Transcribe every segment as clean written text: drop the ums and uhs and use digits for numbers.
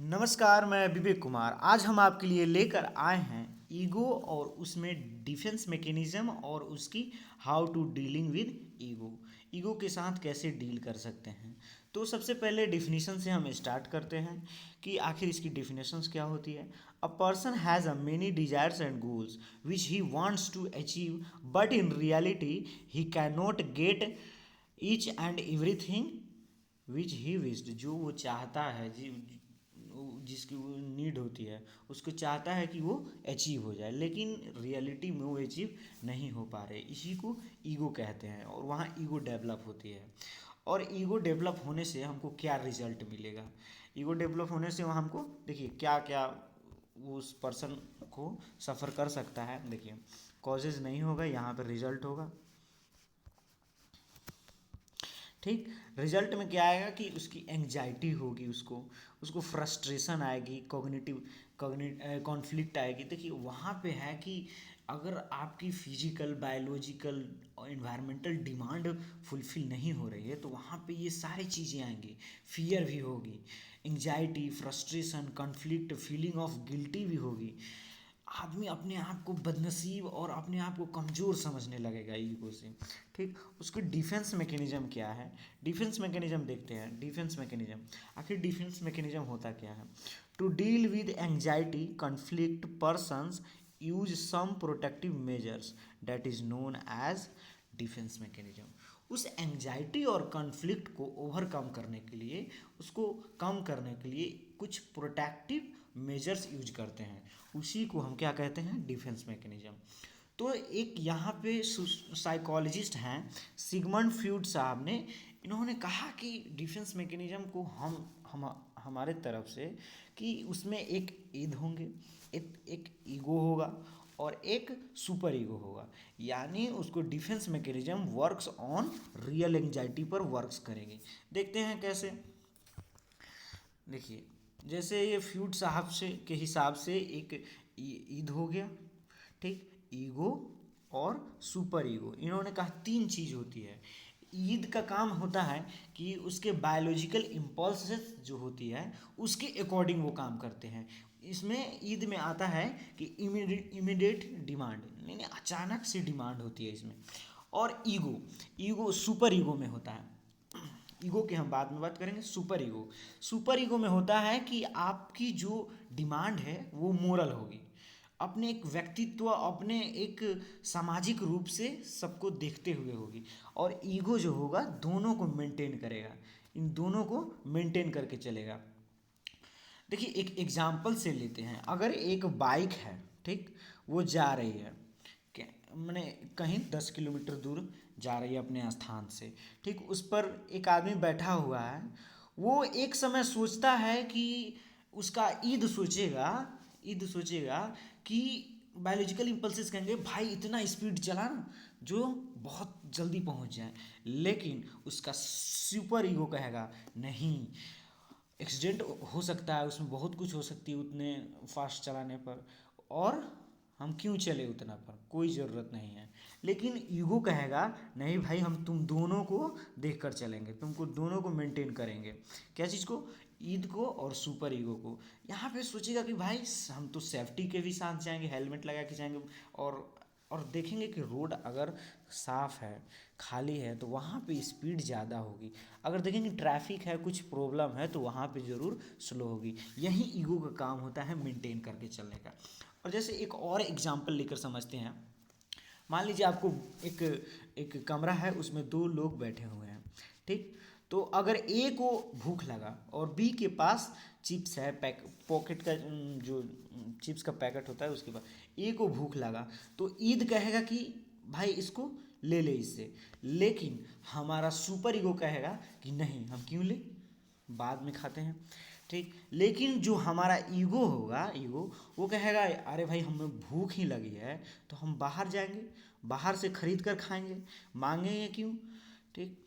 नमस्कार, मैं विवेक कुमार। आज हम आपके लिए लेकर आए हैं ईगो और उसमें डिफेंस मैकेनिज्म और उसकी how to dealing with ego. Ego के साथ कैसे डील कर सकते हैं। तो सबसे पहले डिफिनीशन से हम स्टार्ट करते हैं कि आखिर इसकी डिफिनेशंस क्या होती है। A person has a many desires and goals which he wants to achieve, but in reality he can not get each and everything which he wished. जो वो चाहता है, जिसकी वो नीड होती है, उसको चाहता है कि वो अचीव हो जाए, लेकिन रियलिटी में वो अचीव नहीं हो पा रहे। इसी को ईगो कहते हैं और वहाँ ईगो डेवलप होती है। और ईगो डेवलप होने से हमको क्या रिजल्ट मिलेगा। ईगो डेवलप होने से वहाँ हमको देखिए क्या क्या वो उस पर्सन को सफ़र कर सकता है। देखिए कॉजेज़ नहीं होगा, यहाँ पर रिजल्ट होगा। ठीक, रिजल्ट में क्या आएगा कि उसकी एंग्जाइटी होगी, उसको उसको फ्रस्ट्रेशन आएगी, कॉन्फ्लिक्ट आएगी। देखिए वहाँ पे है कि अगर आपकी फिजिकल, बायोलॉजिकल और इन्वायरमेंटल डिमांड फुलफिल नहीं हो रही है तो वहाँ पे ये सारी चीज़ें आएंगी। फियर भी होगी, anxiety, frustration, conflict, feeling of guilty भी होगी। आदमी अपने आप को बदनसीब और अपने आप को कमज़ोर समझने लगेगा ईगो से। ठीक, उसकी डिफेंस मैकेनिज्म क्या है। डिफेंस मैकेनिज्म देखते हैं। डिफेंस मैकेनिज्म, आखिर डिफेंस मैकेनिज्म होता क्या है। To deal with anxiety conflict persons use some protective measures that is known as defence mechanism. उस एंग्जाइटी और कॉन्फ्लिक्ट को ओवरकम करने के लिए, उसको कम करने के लिए कुछ प्रोटेक्टिव मेजर्स यूज करते हैं। उसी को हम क्या कहते हैं, डिफेंस मैकेनिज्म। तो एक यहाँ पे साइकोलॉजिस्ट हैं सिगमंड फ्यूड साहब ने, इन्होंने कहा कि डिफेंस मैकेनिज्म को हम हमारे तरफ से कि उसमें एक ईद होंगे, एक ईगो होगा और एक सुपर ईगो होगा। यानी उसको defence mechanism works on real anxiety पर वर्क्स करेंगे। देखते हैं कैसे। देखिए जैसे ये फ्यूड साहब से के हिसाब से एक ईद हो गया। ठीक, ईगो और सुपर ईगो, इन्होंने कहा तीन चीज़ होती है। ईद का काम होता है कि उसके बायोलॉजिकल इम्पल्सेस जो होती है उसके अकॉर्डिंग वो काम करते हैं। इसमें ईद में आता है कि इमीडिएट डिमांड, यानी अचानक से डिमांड होती है इसमें। और ईगो, ईगो सुपर ईगो में होता है। ईगो के हम बाद में बात करेंगे। सुपर ईगो, सुपर ईगो में होता है कि आपकी जो डिमांड है वो मोरल होगी, अपने एक व्यक्तित्व, अपने एक सामाजिक रूप से सबको देखते हुए होगी। और ईगो जो होगा दोनों को मेंटेन करेगा, इन दोनों को मेंटेन करके चलेगा। देखिए एक एग्जाम्पल से लेते हैं। अगर एक बाइक है, ठीक, वो जा रही है मैंने कहीं 10 किलोमीटर दूर जा रही है अपने स्थान से। ठीक, उस पर एक आदमी बैठा हुआ है। वो एक समय सोचता है कि उसका ईद सोचेगा कि बायोलॉजिकल इम्पल्सेस कहेंगे भाई इतना स्पीड चला ना जो बहुत जल्दी पहुंच जाए। लेकिन उसका सुपर ईगो कहेगा नहीं, एक्सीडेंट हो सकता है, उसमें बहुत कुछ हो सकती है उतने फास्ट चलाने पर, और हम क्यों चले उतना पर, कोई ज़रूरत नहीं है। लेकिन ईगो कहेगा नहीं भाई, हम तुम दोनों को देख कर चलेंगे, तुमको दोनों को मेंटेन करेंगे। क्या चीज़ को, ईद को और सुपर ईगो को। यहाँ पे सोचेगा कि भाई हम तो सेफ्टी के भी साथ जाएंगे, हेलमेट लगा के जाएंगे, और देखेंगे कि रोड अगर साफ़ है, खाली है, तो वहाँ पे स्पीड ज़्यादा होगी। अगर देखेंगे ट्रैफिक है, कुछ प्रॉब्लम है, तो वहाँ पे ज़रूर स्लो होगी। यही ईगो का काम होता है, मेंटेन करके चलने का। और जैसे एक और एग्जांपल लेकर समझते हैं। मान लीजिए आपको एक एक कमरा है, उसमें दो लोग बैठे हुए हैं। ठीक, तो अगर ए को भूख लगा और बी के पास चिप्स है, पॉकेट का जो चिप्स का पैकेट होता है उसके पास, ए को भूख लगा तो ईद कहेगा कि भाई इसको ले ले इससे। लेकिन हमारा सुपर ईगो कहेगा कि नहीं, हम क्यों ले, बाद में खाते हैं। ठीक, लेकिन जो हमारा ईगो होगा, ईगो वो कहेगा अरे भाई हमें भूख ही लगी है तो हम बाहर जाएंगे, बाहर से खरीद कर खाएंगे, मांगेंगे क्यों। ठीक,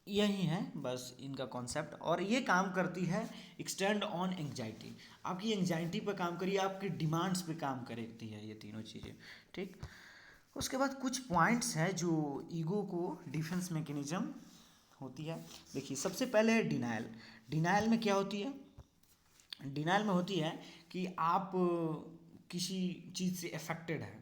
यही है बस इनका कॉन्सेप्ट। और ये काम करती है एक्सटेंड ऑन एंग्जाइटी, आपकी एंग्जाइटी पे काम करिए, आपकी डिमांड्स पे काम करती है ये तीनों चीज़ें। ठीक, उसके बाद कुछ पॉइंट्स हैं जो ईगो को डिफेंस मैकेनिज्म होती है। देखिए सबसे पहले है डिनायल। डिनायल में क्या होती है, डिनाइल में होती है कि आप किसी चीज़ से अफेक्टेड है,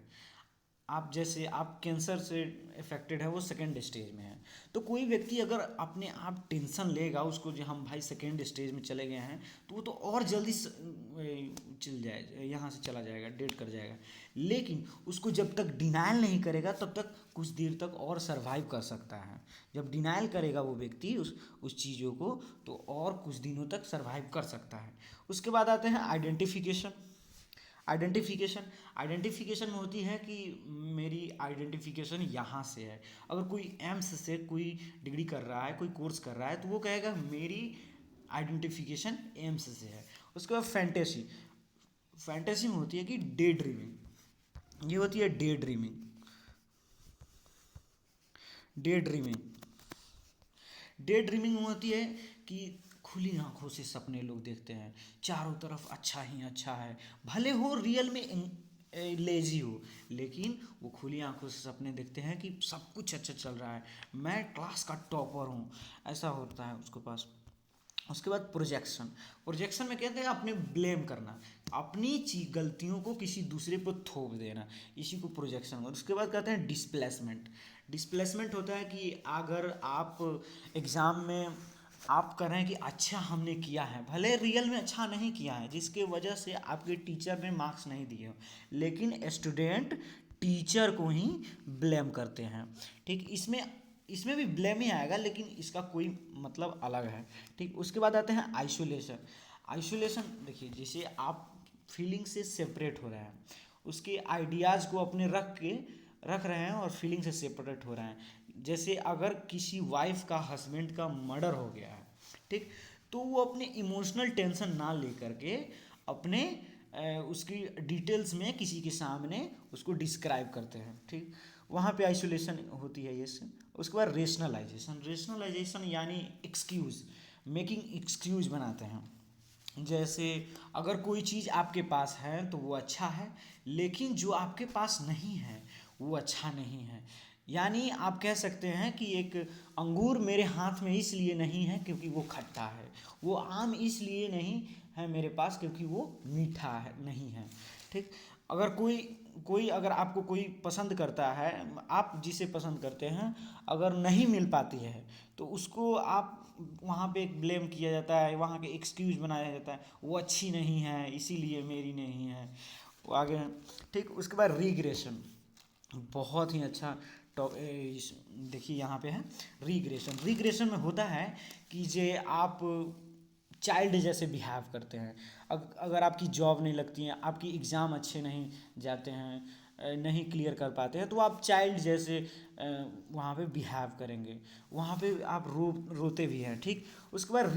आप जैसे आप कैंसर से अफेक्टेड है, वो सेकेंड स्टेज में है। तो कोई व्यक्ति अगर अपने आप टेंशन लेगा उसको, जो हम भाई सेकेंड स्टेज में चले गए हैं, तो वो तो और जल्दी चल जाए, यहाँ से चला जाएगा, डेड कर जाएगा। लेकिन उसको जब तक डिनाइल नहीं करेगा तब तक कुछ देर तक और सरवाइव कर सकता है। जब डिनाइल करेगा वो व्यक्ति उस चीज़ों को, तो और कुछ दिनों तक सरवाइव कर सकता है। उसके बाद आते हैं आइडेंटिफिकेशन। आइडेंटिफिकेशन में होती है कि मेरी आइडेंटिफिकेशन यहाँ से है। अगर कोई एम्स से कोई डिग्री कर रहा है, कोई कोर्स कर रहा है, तो वो कहेगा मेरी आइडेंटिफिकेशन एम्स से है। उसके बाद फैंटेसी में होती है कि डे ड्रीमिंग। ये होती है डे ड्रीमिंग। डे ड्रीमिंग में होती है कि खुली आंखों से सपने लोग देखते हैं, चारों तरफ अच्छा ही अच्छा है, भले हो रियल में लेजी हो, लेकिन वो खुली आंखों से सपने देखते हैं कि सब कुछ अच्छा चल रहा है, मैं क्लास का टॉपर हूँ, ऐसा होता है उसके पास। उसके बाद प्रोजेक्शन में कहते हैं अपने ब्लेम करना, अपनी गलतियों को किसी दूसरे पर थोप देना, इसी को प्रोजेक्शन। और उसके बाद कहते हैं डिस्प्लेसमेंट होता है कि अगर आप एग्ज़ाम में आप कर रहे हैं कि अच्छा हमने किया है, भले रियल में अच्छा नहीं किया है, जिसके वजह से आपके टीचर ने मार्क्स नहीं दिए हो, लेकिन स्टूडेंट टीचर को ही ब्लेम करते हैं। ठीक, इसमें भी ब्लेम ही आएगा, लेकिन इसका कोई मतलब अलग है। ठीक, उसके बाद आते हैं आइसोलेशन। देखिए, जैसे आप फीलिंग से सेपरेट हो रहे हैं, उसके आइडियाज़ को अपने रख रहे हैं और फीलिंग से सेपरेट हो रहे हैं। जैसे अगर किसी वाइफ का हस्बैंड का मर्डर हो गया है, ठीक, तो वो अपने इमोशनल टेंशन ना लेकर के अपने उसकी डिटेल्स में किसी के सामने उसको डिस्क्राइब करते हैं। ठीक, वहाँ पे आइसोलेशन होती है ये से। उसके बाद रेशनलाइजेशन यानी मेकिंग एक्सक्यूज बनाते हैं। जैसे अगर कोई चीज़ आपके पास है तो वो अच्छा है, लेकिन जो आपके पास नहीं है वो अच्छा नहीं है। यानी आप कह सकते हैं कि एक अंगूर मेरे हाथ में इसलिए नहीं है क्योंकि वो खट्टा है, वो आम इसलिए नहीं है मेरे पास क्योंकि वो मीठा है नहीं है। ठीक, अगर कोई अगर आपको कोई पसंद करता है, आप जिसे पसंद करते हैं अगर नहीं मिल पाती है, तो उसको आप वहाँ पे एक ब्लेम किया जाता है, वहाँ के एक्सक्यूज बनाया जाता है, वो अच्छी नहीं है इसीलिए मेरी नहीं है, वो आगे। ठीक, उसके बाद रीग्रेशन, बहुत ही अच्छा देखिए यहाँ पे है रीग्रेशन में होता है कि जे आप चाइल्ड जैसे बिहेव करते हैं। अगर आपकी जॉब नहीं लगती है, आपकी एग्ज़ाम अच्छे नहीं जाते हैं, नहीं क्लियर कर पाते हैं, तो आप चाइल्ड जैसे वहाँ पे बिहेव करेंगे, वहाँ पे आप रोते भी हैं। ठीक, उसके बाद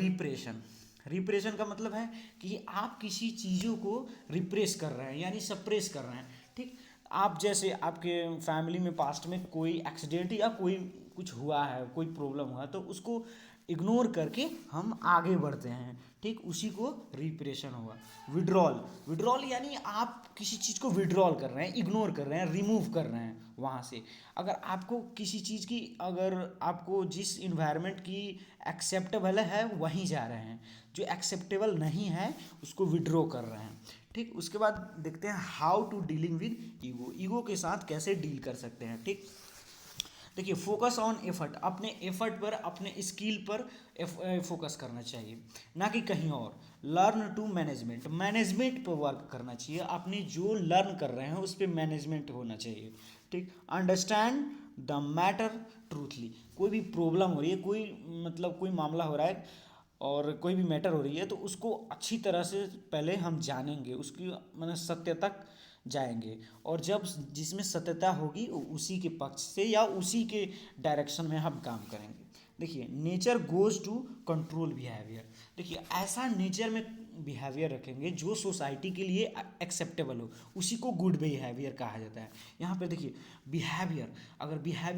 रिप्रेशन का मतलब है कि आप किसी चीज़ों को रिप्रेस कर रहे हैं, यानी सप्रेस कर रहे हैं। ठीक, आप जैसे आपके फैमिली में पास्ट में कोई एक्सीडेंट या कोई कुछ हुआ है, कोई प्रॉब्लम हुआ, तो उसको इग्नोर करके हम आगे बढ़ते हैं। ठीक, उसी को रिप्रेशन हुआ। विड्रॉल यानी आप किसी चीज़ को विड्रॉल कर रहे हैं, इग्नोर कर रहे हैं, रिमूव कर रहे हैं वहाँ से। अगर आपको किसी चीज़ की, अगर आपको जिस इन्वायरमेंट की एक्सेप्टेबल है वहीं जा रहे हैं, जो एक्सेप्टेबल नहीं है उसको विड्रॉ कर रहे हैं। ठीक, उसके बाद देखते हैं how to dealing with ego के साथ कैसे डील कर सकते हैं। ठीक, देखिए, फोकस ऑन एफर्ट, अपने एफर्ट पर, अपने स्किल पर फोकस करना चाहिए, ना कि कहीं और। लर्न टू मैनेजमेंट पर वर्क करना चाहिए, अपने जो लर्न कर रहे हैं उस पर मैनेजमेंट होना चाहिए। ठीक, अंडरस्टैंड द मैटर ट्रूथली, कोई भी प्रॉब्लम हो रही है, कोई मामला हो रहा है और कोई भी मैटर हो रही है, तो उसको अच्छी तरह से पहले हम जानेंगे, उसकी मतलब सत्य तक जाएंगे, और जब जिसमें सत्यता होगी उसी के पक्ष से या उसी के डायरेक्शन में हम काम करेंगे। देखिए, nature goes to control behaviour. देखिए, ऐसा नेचर में बिहेवियर रखेंगे जो सोसाइटी के लिए एक्सेप्टेबल हो, उसी को गुड बिहेवियर कहा जाता है। यहाँ पे देखिए,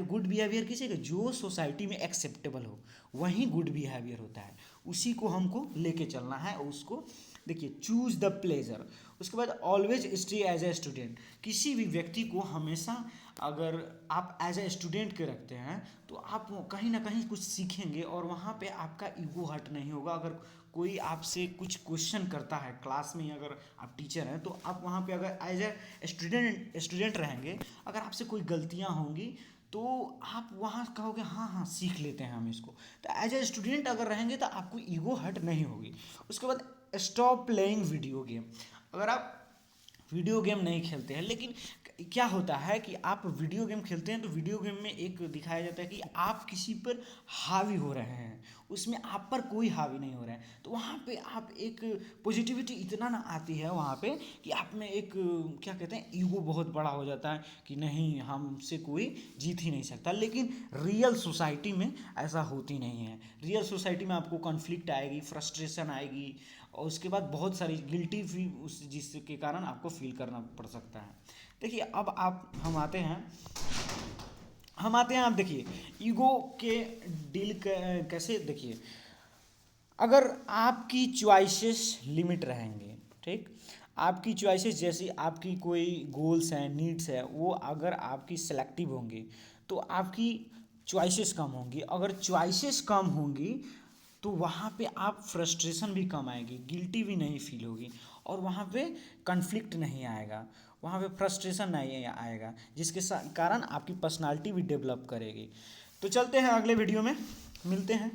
गुड बिहेवियर किसी का जो सोसाइटी में एक्सेप्टेबल हो, वहीं गुड बिहेवियर होता है, उसी को हमको लेके चलना है। उसको देखिए, चूज द प्लेजर। उसके बाद always stay as a student, किसी भी व्यक्ति को हमेशा अगर आप एज ए स्टूडेंट के रखते हैं तो आप कहीं ना कहीं कुछ सीखेंगे और वहाँ पे आपका ईगो हर्ट नहीं होगा। अगर कोई आपसे कुछ क्वेश्चन करता है क्लास में, अगर आप टीचर हैं तो आप वहाँ पे अगर एज ए स्टूडेंट रहेंगे, अगर आपसे कोई गलतियाँ होंगी तो आप वहाँ कहोगे हाँ हाँ सीख लेते हैं हम इसको। तो एज ए स्टूडेंट अगर रहेंगे तो आपको ईगो हर्ट नहीं होगी। उसके बाद स्टॉप प्लेइंग वीडियो गेम। अगर आप वीडियो गेम नहीं खेलते हैं, लेकिन क्या होता है कि आप वीडियो गेम खेलते हैं तो वीडियो गेम में एक दिखाया जाता है कि आप किसी पर हावी हो रहे हैं, उसमें आप पर कोई हावी नहीं हो रहा है। तो वहाँ पे आप एक पॉजिटिविटी इतना ना आती है वहाँ पे कि आप में एक क्या कहते हैं ईगो बहुत बड़ा हो जाता है कि नहीं हमसे कोई जीत ही नहीं सकता। लेकिन रियल सोसाइटी में ऐसा होती नहीं है। रियल सोसाइटी में आपको कॉन्फ्लिक्ट आएगी, फ्रस्ट्रेशन आएगी और उसके बाद बहुत सारी गिल्टी भी उस जिसके कारण आपको फील करना पड़ सकता है। देखिए अब आप हम आते हैं आप देखिए ईगो के डील कैसे। देखिए अगर आपकी चॉइसेस लिमिट रहेंगे, ठीक, आपकी चॉइसेस जैसी आपकी कोई गोल्स हैं, नीड्स है, वो अगर आपकी सेलेक्टिव होंगी तो आपकी चॉइसेस कम होंगी। अगर चॉइसेस कम होंगी तो वहाँ पे आप फ्रस्ट्रेशन भी कम आएगी, गिल्टी भी नहीं फील होगी और वहाँ पे कन्फ्लिक्ट नहीं आएगा, वहाँ पे फ्रस्ट्रेशन नहीं आएगा, जिसके कारण आपकी पर्सनालिटी भी डेवलप करेगी। तो चलते हैं अगले वीडियो में, मिलते हैं।